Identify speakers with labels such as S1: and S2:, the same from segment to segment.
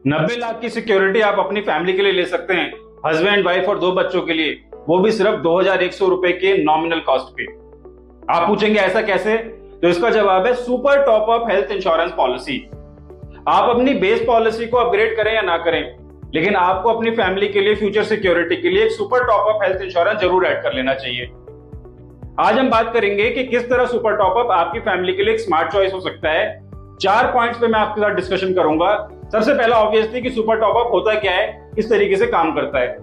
S1: 90 लाख की सिक्योरिटी आप अपनी फैमिली के लिए ले सकते हैं, हस्बैंड वाइफ और 2 बच्चों के लिए, वो भी सिर्फ 2100 रुपए के नॉमिनल कॉस्ट पे। आप पूछेंगे ऐसा कैसे? तो इसका जवाब है super top up health insurance policy. आप अपनी बेस पॉलिसी को अपग्रेड करें या ना करें, लेकिन आपको अपनी फैमिली के लिए फ्यूचर सिक्योरिटी के लिए एक super top up health insurance जरूर ऐड कर लेना चाहिए। आज हम बात करेंगे कि किस तरह सुपर टॉप अप आपकी फैमिली के लिए एक स्मार्ट चॉइस हो सकता है। 4 पॉइंट्स पे मैं आपके साथ डिस्कशन करूंगा। सबसे पहला ऑब्वियसली कि सुपर टॉप अप होता क्या है, किस तरीके से काम करता है।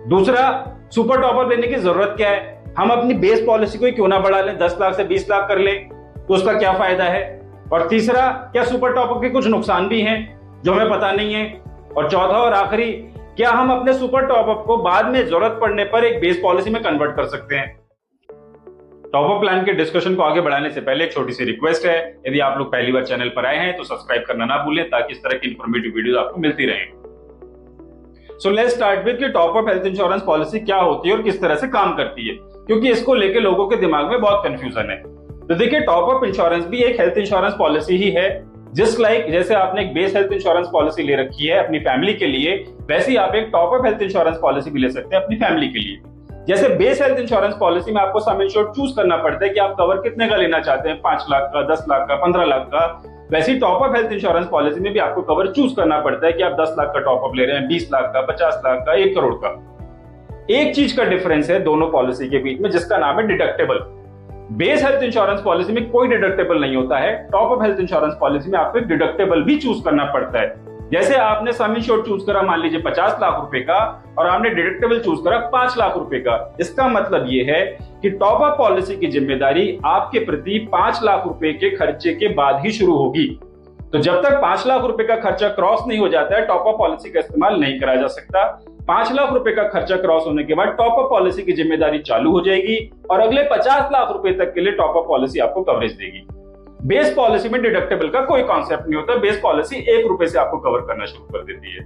S1: दूसरा, सुपर टॉप अप लेने की जरूरत क्या है, हम अपनी बेस पॉलिसी को क्यों ना बढ़ा लें, 10 लाख से 20 लाख कर लें तो उसका क्या फायदा है। और तीसरा, क्या सुपर टॉप अप के कुछ नुकसान भी हैं जो हमें पता नहीं है। और चौथा और आखिरी, क्या हम अपने सुपर टॉप अप को बाद में जरूरत पड़ने पर एक बेस पॉलिसी में कन्वर्ट कर सकते हैं। टॉप अप प्लान के डिस्कशन को आगे बढ़ाने से पहले एक छोटी सी रिक्वेस्ट है, यदि आप लोग पहली बार चैनल पर आए हैं तो सब्सक्राइब करना ना भूलें ताकि इस तरह की इंफॉर्मेटिव वीडियोस आपको मिलती रहें। सो लेट्स स्टार्ट विद कि top up health insurance policy क्या होती है और किस तरह से काम करती है, क्योंकि इसको लेके लोगों के दिमाग में बहुत कंफ्यूजन है। तो देखिए, टॉप अप इंश्योरेंस भी एक हेल्थ इंश्योरेंस पॉलिसी ही है। जस्ट लाइक जैसे आपने एक बेस हेल्थ इंश्योरेंस पॉलिसी ले रखी है अपनी फैमिली के लिए, वैसे ही आप एक top up health insurance policy भी ले सकते हैं अपनी फैमिली के लिए। जैसे बेस हेल्थ इंश्योरेंस पॉलिसी में आपको सम इंश्योर्ड चूज करना पड़ता है कि आप कवर कितने का लेना चाहते हैं, 5 लाख का, 10 लाख का, 15 लाख का। वैसे ही top up health insurance policy में भी आपको कवर चूज करना पड़ता है कि आप 10 लाख का टॉप अप ले रहे हैं, 20 लाख का, 50 लाख का, 1 करोड़ का। एक चीज का डिफरेंस है दोनों पॉलिसी के बीच में, जिसका नाम है deductible. Base health insurance policy में कोई डिडक्टेबल नहीं होता है, top up health insurance policy में आपको एक डिडक्टेबल भी चूज करना पड़ता है। जैसे आपने सम इंश्योर्ड चूज करा मान लीजिए 50 लाख रुपए का और आपने डिडक्टेबल चूज करा 5 लाख रुपए का, इसका मतलब यह है कि टॉप अप पॉलिसी की जिम्मेदारी आपके प्रति 5 लाख रुपए के खर्चे के बाद ही शुरू होगी। तो जब तक 5 लाख रुपए का खर्चा क्रॉस नहीं हो जाता है, टॉप अप पॉलिसी का इस्तेमाल नहीं करा जा सकता। 5 लाख रुपए का खर्चा क्रॉस होने के बाद टॉप अप पॉलिसी की जिम्मेदारी चालू हो जाएगी और अगले 50 लाख रुपए तक के लिए टॉप अप पॉलिसी आपको कवरेज देगी। बेस पॉलिसी में डिडक्टेबल का कोई कॉन्सेप्ट नहीं होता, बेस पॉलिसी 1 रुपए से आपको कवर करना शुरू कर देती है।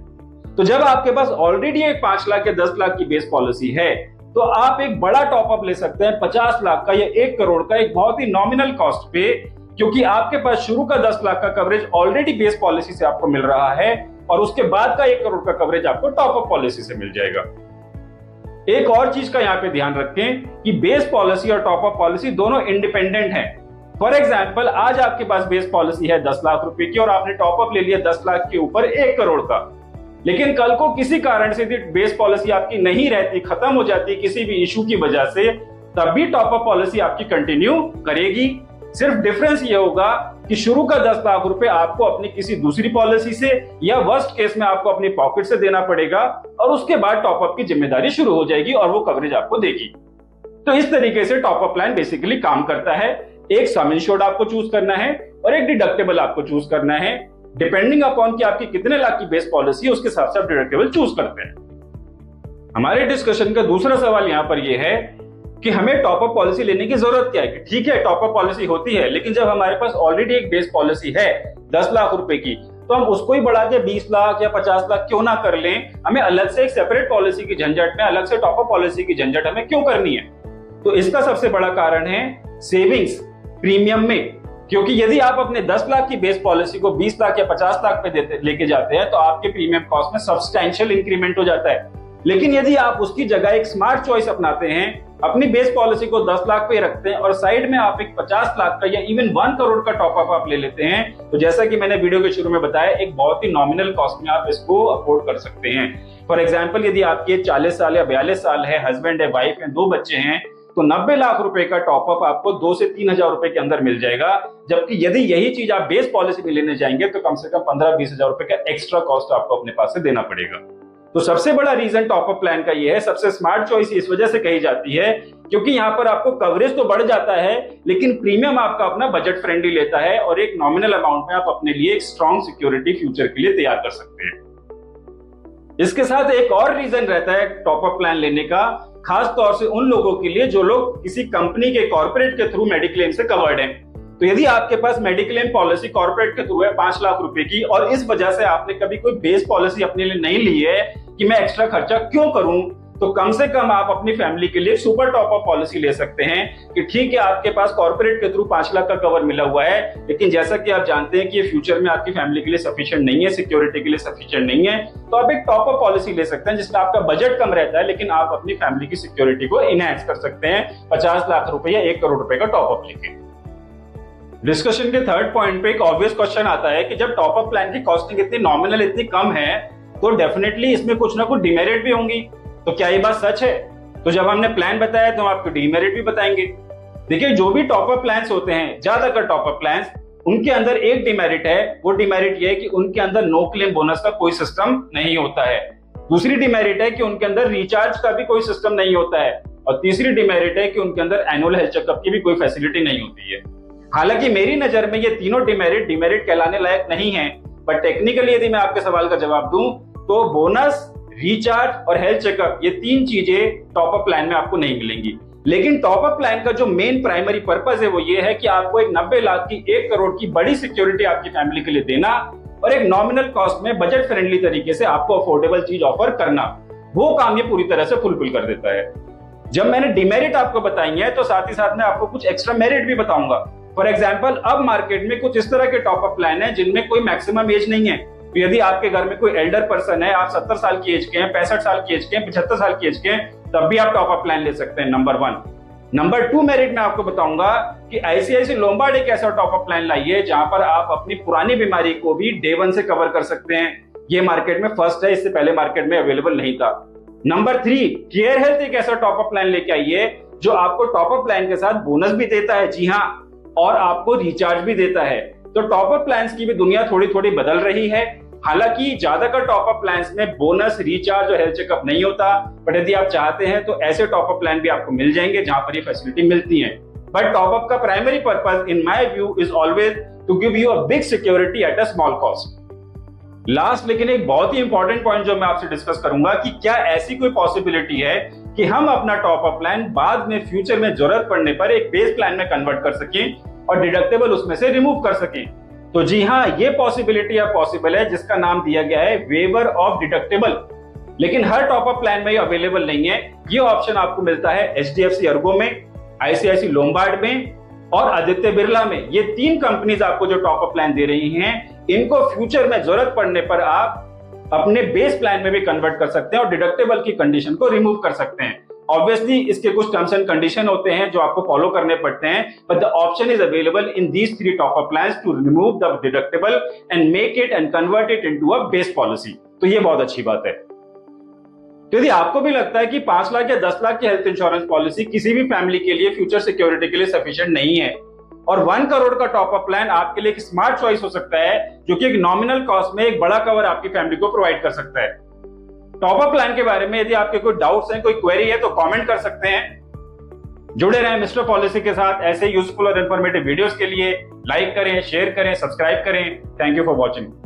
S1: तो जब आपके पास ऑलरेडी एक 5 लाख या 10 लाख की बेस पॉलिसी है, तो आप एक बड़ा टॉप अप ले सकते हैं 50 लाख का या 1 करोड़ का, एक बहुत ही नॉमिनल कॉस्ट पे, क्योंकि आपके पास शुरू का 10 लाख का कवरेज ऑलरेडी बेस पॉलिसी से आपको मिल रहा है और उसके बाद का 1 करोड़ का कवरेज आपको टॉप अप पॉलिसी से मिल जाएगा। एक और चीज का यहां पे ध्यान रखें कि बेस पॉलिसी और टॉप अप पॉलिसी दोनों इंडिपेंडेंट हैं। फॉर एग्जाम्पल, आज आपके पास बेस पॉलिसी है 10 लाख रुपए की और आपने टॉप अप ले लिया 10 लाख के ऊपर 1 करोड़ का, लेकिन कल को किसी कारण से बेस पॉलिसी आपकी नहीं रहती, खत्म हो जाती किसी भी इशू की वजह से, तब भी टॉप अप पॉलिसी आपकी कंटिन्यू करेगी। सिर्फ डिफरेंस ये होगा कि शुरू का 10 लाख रुपए आपको अपनी किसी दूसरी पॉलिसी से या वर्स्ट केस में आपको अपनी पॉकेट से देना पड़ेगा और उसके बाद टॉप अप की जिम्मेदारी शुरू हो जाएगी और वो कवरेज आपको देगी। तो इस तरीके से टॉप अप प्लान बेसिकली काम करता है। एक सम इंश्योर्ड आपको चूज करना है और एक डिडक्टेबल आपको चूज करना है। डिपेंडिंग अपॉन कि आपकी कितने लाख की बेस पॉलिसी है, उसके हिसाब से आप डिडक्टेबल चूज करते हैं। हमारे डिस्कशन का दूसरा सवाल यहां पर यह है कि हमें टॉप अप पॉलिसी लेने की जरूरत क्या है। कि ठीक है, टॉप अप पॉलिसी होती है, लेकिन जब हमारे पास ऑलरेडी एक बेस पॉलिसी है 10 लाख रुपए की, तो हम उसको ही बढ़ा के 20 लाख या 50 लाख क्यों ना कर लें। हमें अलग से एक सेपरेट पॉलिसी की झंझट में, अलग से टॉप अप पॉलिसी की झंझट हमें क्यों करनी है। तो इसका सबसे बड़ा कारण है सेविंग्स प्रीमियम में, क्योंकि यदि आप अपने 10 लाख की बेस पॉलिसी को 20 लाख या 50 लाख पे लेके जाते हैं तो आपके प्रीमियम कॉस्ट में सब्सटैंशियल इंक्रीमेंट हो जाता है। लेकिन यदि आप उसकी जगह एक स्मार्ट चॉइस अपनाते हैं, अपनी बेस पॉलिसी को 10 लाख पे रखते हैं और साइड में आप एक 50 लाख का या इवन 1 करोड़ का टॉप अप आप ले लेते हैं, तो जैसा कि मैंने वीडियो के शुरू में बताया, एक बहुत ही नॉमिनल कॉस्ट में आप इसको अफोर्ड कर सकते हैं। फॉर एग्जाम्पल, यदि आपकी 40 साल या 42 साल है, हस्बैंड है, वाइफ है, 2 बच्चे हैं, तो 90 लाख रुपए का टॉप अप आपको 2 से 3 हजार रुपए के अंदर मिल जाएगा। जबकि यदि यही चीज आप बेस पॉलिसी में लेने जाएंगे तो कम से कम 15-20 हजार रुपए का एक्स्ट्रा कॉस्ट आपको अपने पास से देना पड़ेगा। तो सबसे बड़ा रीजन टॉप अप प्लान का ये है, सबसे स्मार्ट चॉइस इस वजह से कही जाती है क्योंकि यहां पर आपको कवरेज तो बढ़ जाता है, लेकिन प्रीमियम आपका अपना बजट फ्रेंडली लेता है और एक नॉमिनल अमाउंट में आप अपने लिए एक स्ट्रॉन्ग सिक्योरिटी फ्यूचर के लिए तैयार कर सकते हैं। इसके साथ एक और रीजन रहता है टॉप अप प्लान लेने का, खास तौर से उन लोगों के लिए जो लोग किसी कंपनी के कॉर्पोरेट के थ्रू मेडिक्लेम से कवर्ड हैं। तो यदि आपके पास मेडिक्लेम पॉलिसी कॉर्पोरेट के थ्रू है 5 लाख रुपए की और इस वजह से आपने कभी कोई बेस पॉलिसी अपने लिए नहीं ली है कि मैं एक्स्ट्रा खर्चा क्यों करूं, तो कम से कम आप अपनी फैमिली के लिए सुपर टॉप अप पॉलिसी ले सकते हैं कि ठीक है आपके पास कॉर्पोरेट के थ्रू 5 लाख का कवर मिला हुआ है, लेकिन जैसा कि आप जानते हैं कि ये फ्यूचर में आपकी फैमिली के लिए सफिशिएंट नहीं है, सिक्योरिटी के लिए सफिशिएंट नहीं है, तो आप एक टॉप अप पॉलिसी ले सकते हैं जिसमें आपका बजट कम रहता है लेकिन आप अपनी फैमिली की सिक्योरिटी को इनहैंस कर सकते हैं 50 लाख रुपए या 1 करोड़ रुपए का टॉप अप लेके। डिस्कशन के थर्ड पॉइंट पे एक ऑब्वियस क्वेश्चन आता है कि जब टॉप अप प्लान की कॉस्टिंग इतनी नॉमिनल इतनी कम है तो डेफिनेटली इसमें कुछ ना कुछ डिमेरिट भी होंगी, तो क्या ये बात सच है? तो जब हमने प्लान बताया तो हम आपको डिमेरिट भी बताएंगे। देखिए जो भी टॉप अप प्लान्स होते हैं, ज्यादातर टॉप अप प्लान्स, उनके अंदर एक डिमेरिट है, वो डिमेरिट ये है कि उनके अंदर नो क्लेम बोनस का कोई सिस्टम नहीं होता है। दूसरी डिमेरिट है कि उनके अंदर रिचार्ज का भी कोई सिस्टम नहीं होता है, और तीसरी डिमेरिट है कि उनके अंदर एनुअल हेल्थ चेकअप की भी कोई फैसिलिटी नहीं होती है। हालांकि मेरी नजर में ये तीनों डिमेरिट कहलाने लायक नहीं है, बट टेक्निकली यदि मैं आपके सवाल का जवाब दूं तो बोनस, रिचार्ज और हेल्थ चेकअप ये 3 चीजें टॉप अप प्लान में आपको नहीं मिलेंगी। लेकिन टॉप अप प्लान का जो मेन प्राइमरी पर्पस है वो ये है कि आपको एक 90 लाख की 1 करोड़ की बड़ी सिक्योरिटी आपकी फैमिली के लिए देना और एक नॉमिनल कॉस्ट में बजट फ्रेंडली तरीके से आपको अफोर्डेबल चीज ऑफर करना, वो काम ये पूरी तरह से फुलफिल कर देता है। जब मैंने डिमेरिट आपको बताई है तो साथ ही साथ मैं आपको कुछ एक्स्ट्रा मेरिट भी बताऊंगा। फॉर एग्जाम्पल अब मार्केट में कुछ इस तरह के टॉप अप प्लान है जिनमें कोई मैक्सिमम एज नहीं है, तो यदि आपके घर में कोई एल्डर पर्सन है, आप 70 साल की एज के हैं, 65 साल की एज के हैं, 75 साल की एज के हैं, तब भी आप टॉप अप प्लान ले सकते हैं। नंबर 1। नंबर 2 मेरिट में आपको बताऊंगा कि आईसीआईसीआई लोम्बार्ड एक ऐसा टॉप अप प्लान लाई है जहां पर आप अपनी पुरानी बीमारी को भी डे 1 से कवर कर सकते हैं। ये मार्केट में फर्स्ट है, इससे पहले मार्केट में अवेलेबल नहीं था। नंबर 3, केयर हेल्थ एक ऐसा टॉप अप प्लान लेके आई है जो आपको टॉप अप प्लान के साथ बोनस भी देता है, जी हाँ, और आपको रिचार्ज भी देता है। तो टॉप अप प्लान्स की भी दुनिया थोड़ी थोड़ी बदल रही है। हालांकि ज्यादातर टॉप अप प्लान्स में बोनस, रिचार्ज और हेल्थ चेकअप नहीं होता, बट यदि आप चाहते हैं तो ऐसे टॉप अप प्लान भी आपको मिल जाएंगे जहां पर ये फैसिलिटी मिलती है। बट टॉप अप का primary purpose in my view is always to give you a big security at a small cost. Last लेकिन एक बहुत ही इंपॉर्टेंट पॉइंट जो मैं आपसे डिस्कस करूंगा कि क्या ऐसी कोई पॉसिबिलिटी है कि हम अपना टॉप अप प्लान बाद में फ्यूचर में जरूरत पड़ने पर एक बेस प्लान में कन्वर्ट कर सकें और डिडक्टेबल उसमें से रिमूव कर सकें। तो जी हाँ, ये पॉसिबिलिटी अब पॉसिबल है जिसका नाम दिया गया है वेवर ऑफ डिडक्टेबल। लेकिन हर टॉप अप प्लान में ये अवेलेबल नहीं है। ये ऑप्शन आपको मिलता है एचडीएफसी अर्गो में, आईसीआईसीआई लोम्बार्ड में और आदित्य बिरला में। ये 3 कंपनीज आपको जो टॉप अप प्लान दे रही हैं, इनको फ्यूचर में जरूरत पड़ने पर आप अपने बेस प्लान में भी कन्वर्ट कर सकते हैं और डिडक्टेबल की कंडीशन को रिमूव कर सकते हैं। ऑब्वियसली इसके कुछ टर्म्स एंड कंडीशन होते हैं जो आपको फॉलो करने पड़ते हैं, but the option is available in these 3 top up plans to remove the deductible and make it and convert it into a base policy. तो ये बहुत अच्छी बात है। तो यदि आपको भी लगता है कि 5 लाख या 10 लाख की हेल्थ इंश्योरेंस पॉलिसी किसी भी फैमिली के लिए फ्यूचर सिक्योरिटी के लिए सफिशिएंट नहीं है और 1 करोड़ का टॉप अप प्लान आपके लिए एक स्मार्ट चॉइस हो सकता है जो कि एक नॉमिनल कॉस्ट में एक बड़ा कवर आपकी फैमिली को प्रोवाइड कर सकता है। टॉप अप प्लान के बारे में यदि आपके कोई डाउट्स हैं, कोई क्वेरी है तो कमेंट कर सकते हैं। जुड़े रहें मिस्टर पॉलिसी के साथ ऐसे यूजफुल और इंफॉर्मेटिव वीडियोस के लिए। लाइक करें, शेयर करें, सब्सक्राइब करें। Thank you for watching.